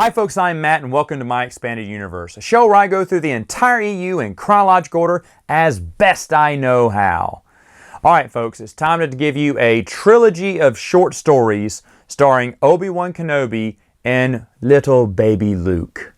Hi folks, I'm Matt and welcome to My Expanded Universe, a show where I go through the entire EU in chronological order as best I know how. Alright folks, it's time to give you a trilogy of short stories starring Obi-Wan Kenobi and little baby Luke.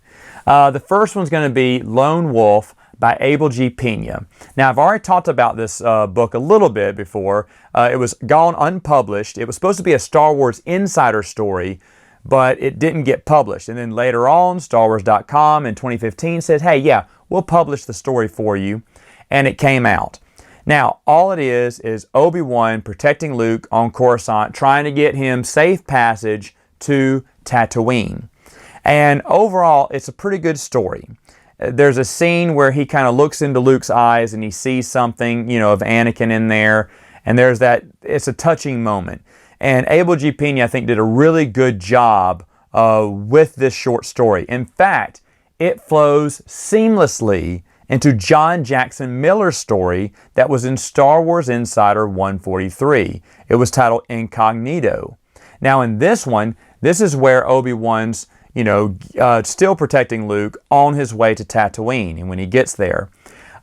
The first one's going to be Lone Wolf by Abel G. Pena. Now I've already talked about this book a little bit before. It was gone unpublished. It was supposed to be a Star Wars insider story, but it didn't get published. And then later on, StarWars.com in 2015 said, hey, yeah, we'll publish the story for you. And it came out. Now, all it is Obi-Wan protecting Luke on Coruscant, trying to get him safe passage to Tatooine. And overall, it's a pretty good story. There's a scene where he kind of looks into Luke's eyes and he sees something, of Anakin in there. And there's that, it's a touching moment. And Abel G. Pena, I think, did a really good job with this short story. In fact, it flows seamlessly into John Jackson Miller's story that was in Star Wars Insider 143. It was titled Incognito. Now in this one, this is where Obi-Wan's, still protecting Luke on his way to Tatooine. And when he gets there,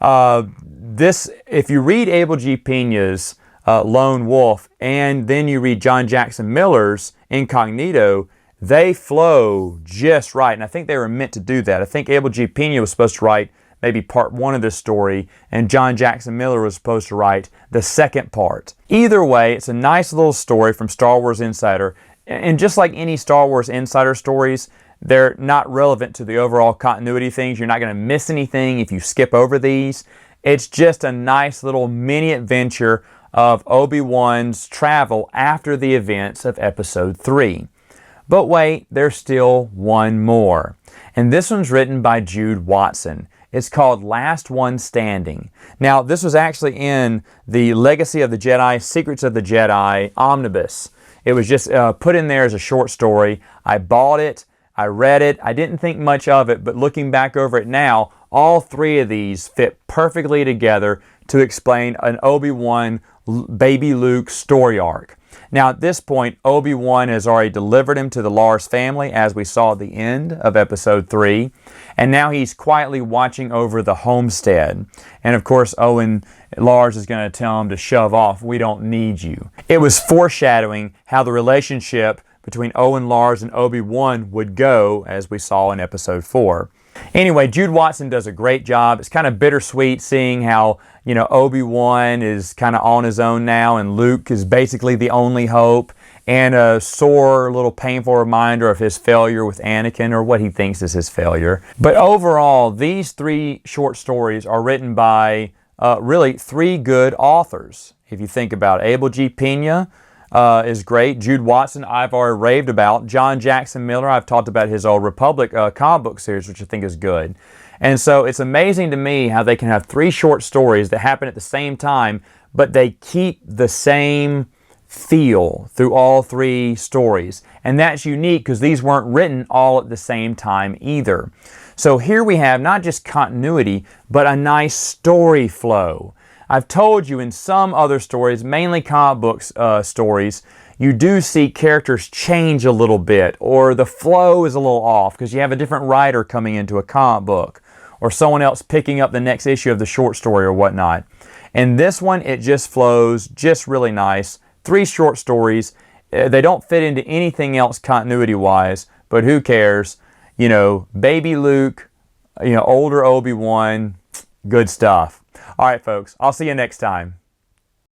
if you read Abel G. Pena's Lone Wolf, and then you read John Jackson Miller's Incognito, they flow just right. And I think they were meant to do that. I think Abel G. Pena was supposed to write maybe part one of this story, and John Jackson Miller was supposed to write the second part. Either way, it's a nice little story from Star Wars Insider. And just like any Star Wars Insider stories, they're not relevant to the overall continuity things. You're not going to miss anything if you skip over these. It's just a nice little mini adventure of Obi-Wan's travel after the events of Episode 3. But wait, there's still one more. And this one's written by Jude Watson. It's called Last One Standing. Now, this was actually in the Legacy of the Jedi, Secrets of the Jedi omnibus. It was just put in there as a short story. I bought it. I read it. I didn't think much of it, but looking back over it now, all three of these fit perfectly together to explain an Obi-Wan baby Luke story arc. Now at this point, Obi-Wan has already delivered him to the Lars family, as we saw at the end of Episode 3, and now he's quietly watching over the homestead. And of course, Lars is going to tell him to shove off. We don't need you. It was foreshadowing how the relationship between Owen, Lars, and Obi-Wan would go, as we saw in Episode 4. Anyway, Jude Watson does a great job. It's kind of bittersweet seeing how, Obi-Wan is kind of on his own now and Luke is basically the only hope, and a sore, little painful reminder of his failure with Anakin, or what he thinks is his failure. But overall, these three short stories are written by really three good authors. If you think about it, Abel G. Pena is great. Jude Watson, I've already raved about. John Jackson Miller, I've talked about his Old Republic comic book series, which I think is good. And so it's amazing to me how they can have three short stories that happen at the same time, but they keep the same feel through all three stories. And that's unique because these weren't written all at the same time either. So here we have not just continuity, but a nice story flow. I've told you in some other stories, mainly comic books stories, you do see characters change a little bit, or the flow is a little off because you have a different writer coming into a comic book, or someone else picking up the next issue of the short story or whatnot. In this one, it just flows just really nice. Three short stories. They don't fit into anything else continuity-wise, but who cares? Baby Luke, older Obi-Wan, good stuff. All right, folks, I'll see you next time.